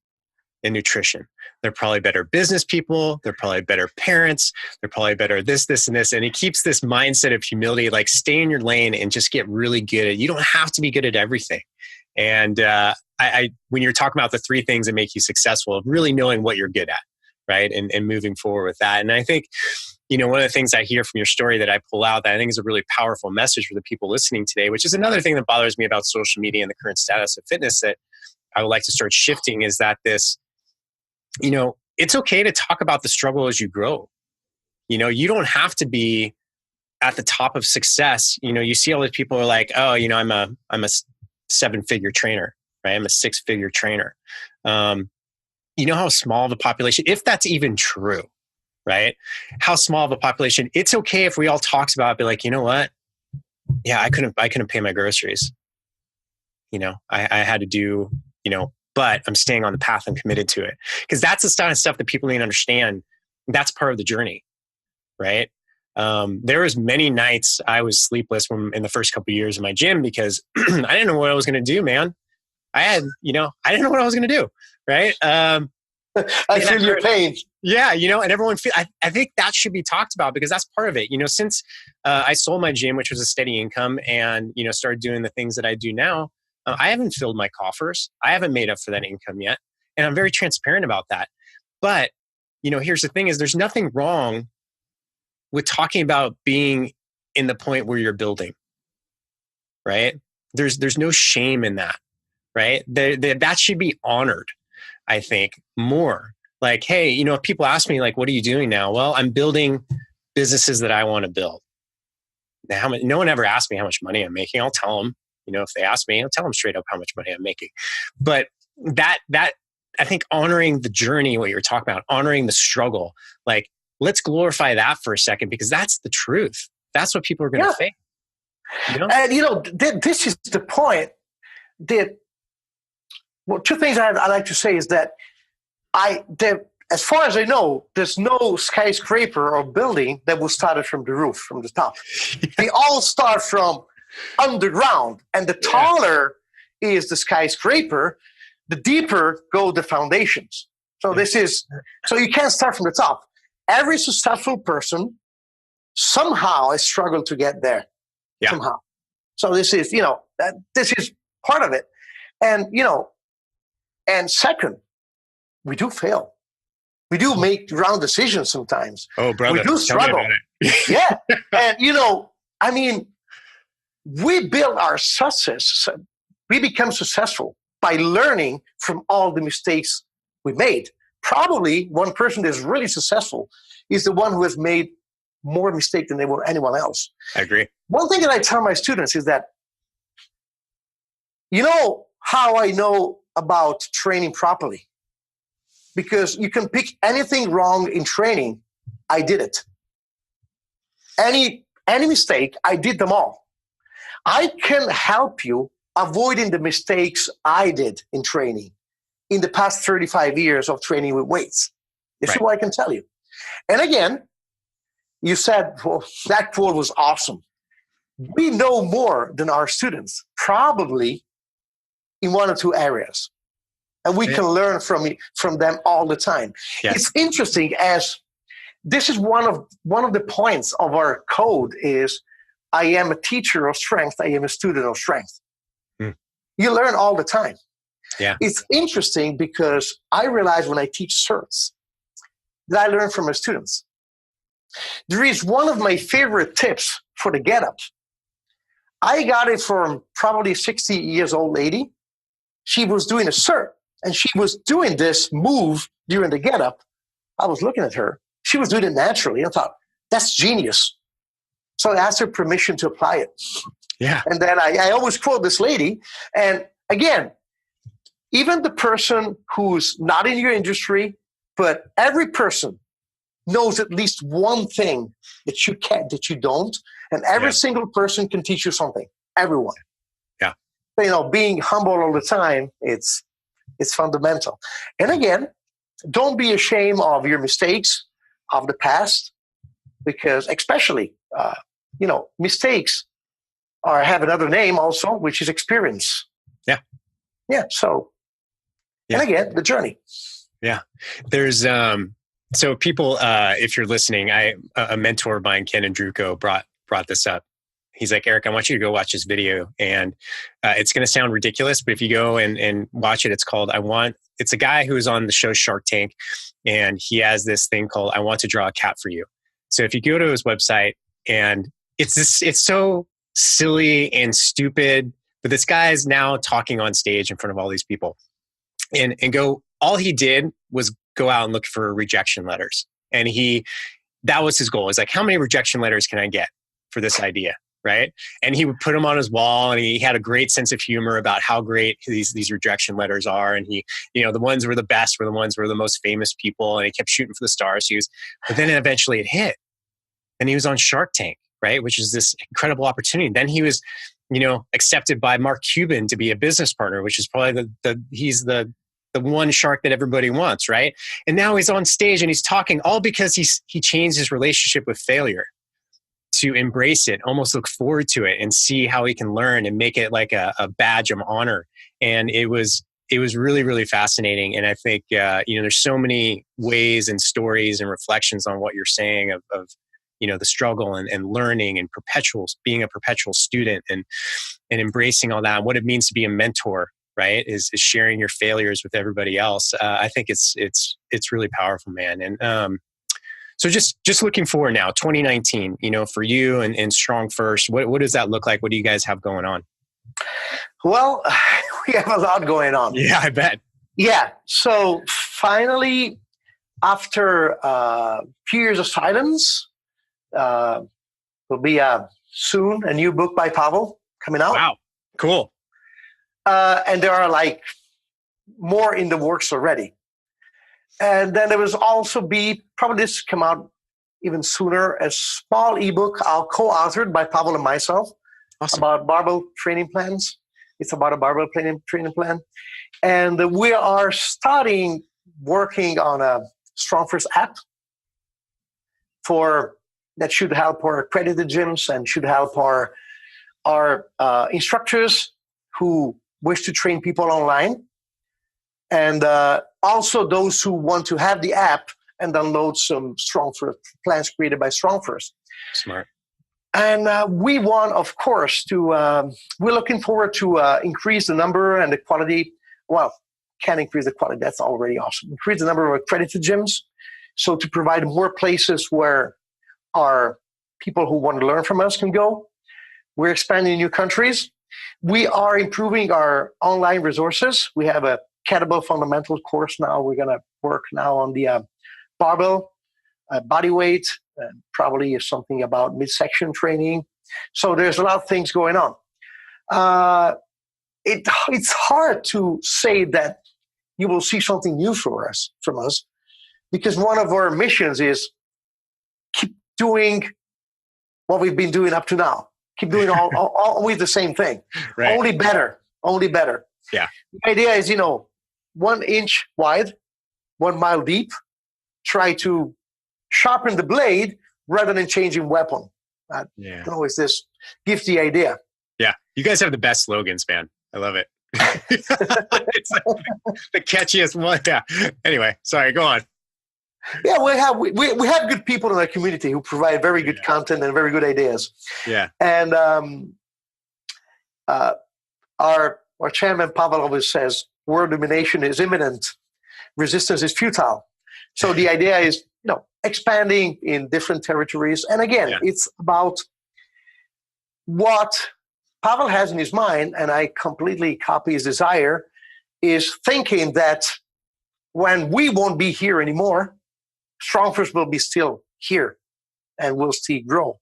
and nutrition. They're probably better business people. They're probably better parents. They're probably better this, and this. And he keeps this mindset of humility, like stay in your lane and just get really good at it. You don't have to be good at everything. And when you're talking about the 3 things that make you successful, really knowing what you're good at, right? And moving forward with that. And I think, one of the things I hear from your story that I pull out that I think is a really powerful message for the people listening today, which is another thing that bothers me about social media and the current status of fitness that I would like to start shifting, is that it's okay to talk about the struggle as you grow. You don't have to be at the top of success. You see all these people are like, oh, I'm a 7-figure trainer, right? I'm a 6-figure trainer. How small of a population, if that's even true, right? How small of a population. It's okay if we all talked about it, be like, you know what? Yeah, I couldn't pay my groceries. I had to do, but I'm staying on the path. I'm committed to it. Because that's the kind of stuff that people need to understand. That's part of the journey, right? There was many nights I was sleepless in the first couple of years of my gym because I didn't know what I was going to do, man. I didn't know what I was going to do. Right. I feel your pain. Yeah. And everyone I think that should be talked about because that's part of it. Since I sold my gym, which was a steady income, and, started doing the things that I do now, I haven't filled my coffers. I haven't made up for that income yet. And I'm very transparent about that. But, here's the thing is there's nothing wrong with talking about being in the point where you're building, right? There's no shame in that, right? That should be honored, I think, more. Like, hey, if people ask me, like, what are you doing now? Well, I'm building businesses that I want to build. Now, no one ever asked me how much money I'm making. I'll tell them, if they ask me, I'll tell them straight up how much money I'm making. But that I think honoring the journey, what you're talking about, honoring the struggle, like, let's glorify that for a second because that's the truth. That's what people are going to face. And this is the point. Two things I like to say is that as far as I know, there's no skyscraper or building that was started from the roof, from the top. They all start from underground, and the taller is the skyscraper, the deeper go the foundations. So so you can't start from the top. Every successful person somehow has struggled to get there. Yeah. Somehow. So this is, this is part of it. And, and second, we do fail. We do make wrong decisions sometimes. Oh, brother. We do struggle. Yeah. And, we build our success. We become successful by learning from all the mistakes we made. Probably one person that's really successful is the one who has made more mistakes than anyone else. I agree. One thing that I tell my students is that, how I know about training properly? Because you can pick anything wrong in training. I did it. Any mistake, I did them all. I can help you avoiding the mistakes I did in training in the past 35 years of training with weights. This is what I can tell you. And again, you said, well, that quote was awesome. We know more than our students, probably in one or two areas. And we can learn from them all the time. Yes. It's interesting, as this is one of the points of our code is, I am a teacher of strength, I am a student of strength. You learn all the time. Yeah. It's interesting because I realize when I teach certs that I learn from my students. There is one of my favorite tips for the get-up. I got it from probably a 60 years old lady. She was doing a cert, and she was doing this move during the get-up. I was looking at her. She was doing it naturally. I thought, that's genius. So I asked her permission to apply it. Yeah. And then I always quote this lady. And again, even the person who's not in your industry, but every person knows at least one thing that you can, that you don't. And every single person can teach you something. Everyone. Yeah. Being humble all the time, it's fundamental. And again, don't be ashamed of your mistakes of the past, because especially, mistakes have another name also, which is experience. Yeah. Yeah. So, and again, the journey. Yeah. There's, so people, if you're listening, a mentor of mine, Ken Andruko, brought this up. He's like, Eric, I want you to go watch this video. And it's going to sound ridiculous, but if you go and watch it, it's a guy who is on the show Shark Tank. And he has this thing called, I Want to Draw a Cat for You. So if you go to his website, and it's so silly and stupid, but this guy is now talking on stage in front of all these people and all he did was go out and look for rejection letters. And that was his goal. It's like, how many rejection letters can I get for this idea? Right. And he would put them on his wall, and he had a great sense of humor about how great these rejection letters are. And the ones were the best were the ones who were the most famous people. And he kept shooting for the stars. But then eventually it hit. And he was on Shark Tank, right? Which is this incredible opportunity. And then he was, accepted by Mark Cuban to be a business partner, which is probably he's the one shark that everybody wants, right? And now he's on stage and he's talking all because he changed his relationship with failure to embrace it, almost look forward to it, and see how he can learn and make it like a badge of honor. And it was really, really fascinating. And I think, there's so many ways and stories and reflections on what you're saying of the struggle and learning and being a perpetual student and embracing all that. And what it means to be a mentor, right? Is sharing your failures with everybody else. I think it's really powerful, man. And so just looking forward now, 2019, for you and Strong First, what does that look like? What do you guys have going on? Well, we have a lot going on. Yeah, I bet. Yeah. So finally, after a few years of silence, will be soon a new book by Pavel coming out. Wow. Cool. And there are more in the works already. And then there will also probably this come out even sooner, a small ebook co-authored by Pavel and myself. Awesome. About barbell training plans. It's about a barbell training plan. And we are working on a StrongFirst app that should help our accredited gyms and should help our instructors who wish to train people online. And also those who want to have the app and download some StrongFirst plans created by StrongFirst. Smart. And we want, of course, we're looking forward to increase the number and the quality. Well, can't increase the quality. That's already awesome. Increase the number of accredited gyms. So to provide more places where our people who want to learn from us can go. We're expanding new countries. We are improving our online resources. We have a kettlebell fundamental course now. We're going to work now on the barbell, body weight, and probably something about midsection training. So there's a lot of things going on. It's hard to say that you will see something new from us, because one of our missions is keep doing what we've been doing up to now. Keep doing always the same thing. Right. Only better. Yeah. The idea is, 1 inch wide, 1 mile deep. Try to sharpen the blade rather than changing weapon. Always this gives the idea. Yeah. You guys have the best slogans, man. I love it. It's like the catchiest one. Yeah. Anyway, sorry, go on. Yeah, we have good people in our community who provide very good content and very good ideas. Yeah. And our chairman Pavel always says, "World domination is imminent, resistance is futile." So the idea is, expanding in different territories. And again, it's about what Pavel has in his mind, and I completely copy his desire, is thinking that when we won't be here anymore, StrongFirst will be still here and will still grow.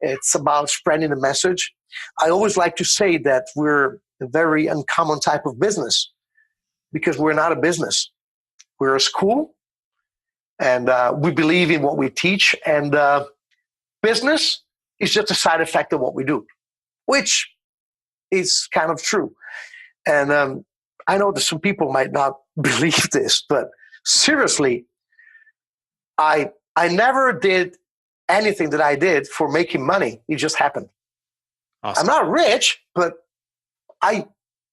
It's about spreading the message. I always like to say that we're a very uncommon type of business because we're not a business. We're a school, and we believe in what we teach, and business is just a side effect of what we do, which is kind of true. And I know that some people might not believe this, but seriously, I never did anything that I did for making money. It just happened. Awesome. I'm not rich, but I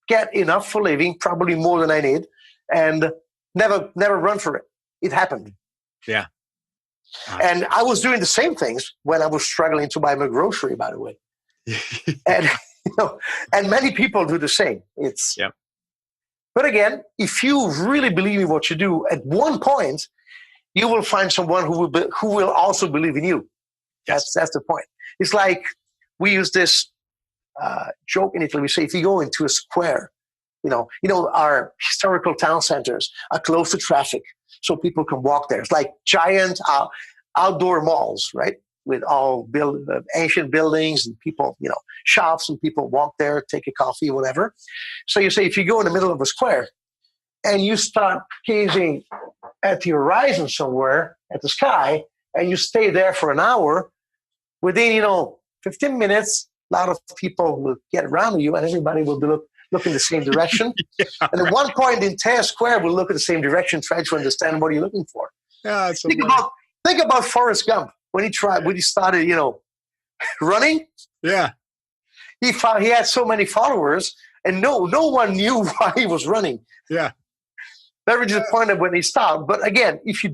get enough for living, probably more than I need, and never run for it. It happened. Yeah. And I was doing the same things when I was struggling to buy my grocery, by the way. And and many people do the same. But again, if you really believe in what you do, at one point, you will find someone who will also believe in you. Yes. That's the point. It's like we use this joke in Italy. We say, if you go into a square, our historical town centers are close to traffic, so people can walk there. It's like giant outdoor malls, right? With all ancient buildings and people, shops, and people walk there, take a coffee, whatever. So you say, if you go in the middle of a square and you start gazing at the horizon somewhere, at the sky, and you stay there for an hour, within, 15 minutes, a lot of people will get around you and everybody will be looking the same direction. And at one point, the entire square will look at the same direction, try to understand what you're looking for. Yeah, think about Forrest Gump. When he started, running. Yeah. He had so many followers and no one knew why he was running. Yeah. Very disappointed when he stopped. But again, if you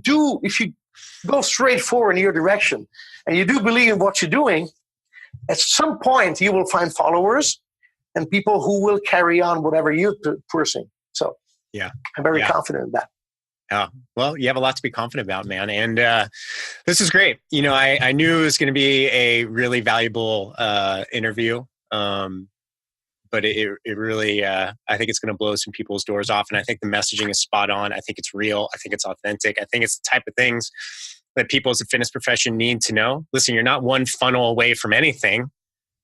go straight forward in your direction and you do believe in what you're doing, at some point you will find followers and people who will carry on whatever you're pursuing. So I'm very confident in that. Yeah. Well, you have a lot to be confident about, man. And this is great. I knew it was going to be a really valuable interview. But it really, I think it's going to blow some people's doors off. And I think the messaging is spot on. I think it's real. I think it's authentic. I think it's the type of things that people as a fitness profession need to know. Listen, you're not one funnel away from anything.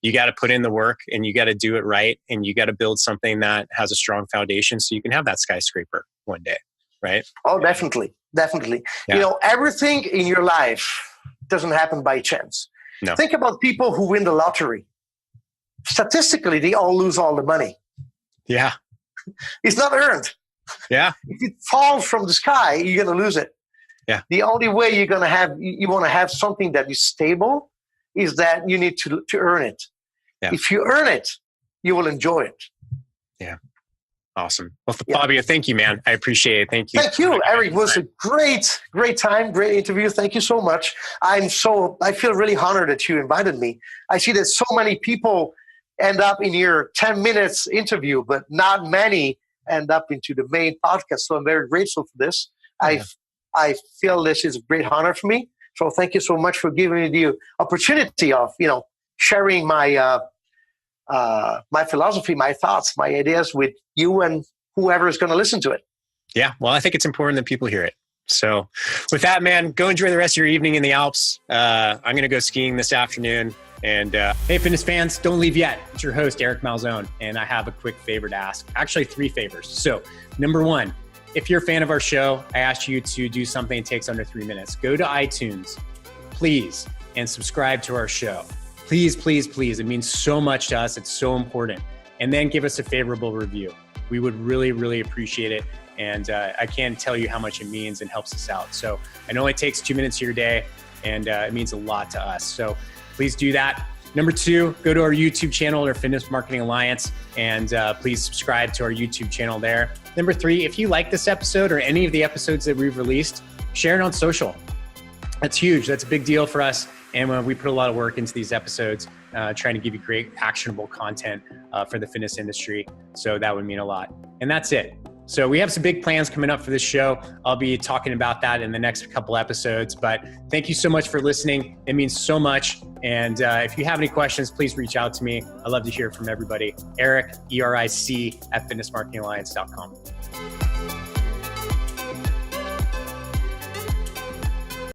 You got to put in the work and you got to do it right. And you got to build something that has a strong foundation so you can have that skyscraper one day. Right? Oh, definitely. Yeah. Everything in your life doesn't happen by chance. No. Think about people who win the lottery. Statistically, they all lose all the money. Yeah. It's not earned. Yeah. If it falls from the sky, you're going to lose it. Yeah. The only way you want to have something that is stable is that you need to earn it. Yeah. If you earn it, you will enjoy it. Yeah. Awesome. Well, Fabio, thank you, man. I appreciate it. Thank you. Thank you, Eric. It was a great time, great interview. Thank you so much. I feel really honored that you invited me. I see that so many people end up in your 10 minutes interview, but not many end up into the main podcast. So I'm very grateful for this. Yeah. I feel this is a great honor for me. So thank you so much for giving me the opportunity of, sharing my my philosophy, my thoughts, my ideas with you and whoever is going to listen to it. Yeah. Well, I think it's important that people hear it. So with that, man, go enjoy the rest of your evening in the Alps. I'm going to go skiing this afternoon. And hey, fitness fans, don't leave yet. It's your host, Eric Malzone. And I have a quick favor to ask. Actually, 3 favors. So number 1, if you're a fan of our show, I ask you to do something that takes under 3 minutes. Go to iTunes, please, and subscribe to our show. Please, please, please. It means so much to us. It's so important. And then give us a favorable review. We would really, really appreciate it. And I can't tell you how much it means and helps us out. So I know it takes 2 minutes of your day, and it means a lot to us. So please do that. Number 2, go to our YouTube channel, our Fitness Marketing Alliance, and please subscribe to our YouTube channel there. Number 3, if you like this episode or any of the episodes that we've released, share it on social. That's huge. That's a big deal for us. And we put a lot of work into these episodes, trying to give you great actionable content for the fitness industry. So that would mean a lot. And that's it. So we have some big plans coming up for this show. I'll be talking about that in the next couple episodes. But thank you so much for listening. It means so much. And if you have any questions, please reach out to me. I'd love to hear from everybody. Eric, ERIC, at fitnessmarketingalliance.com.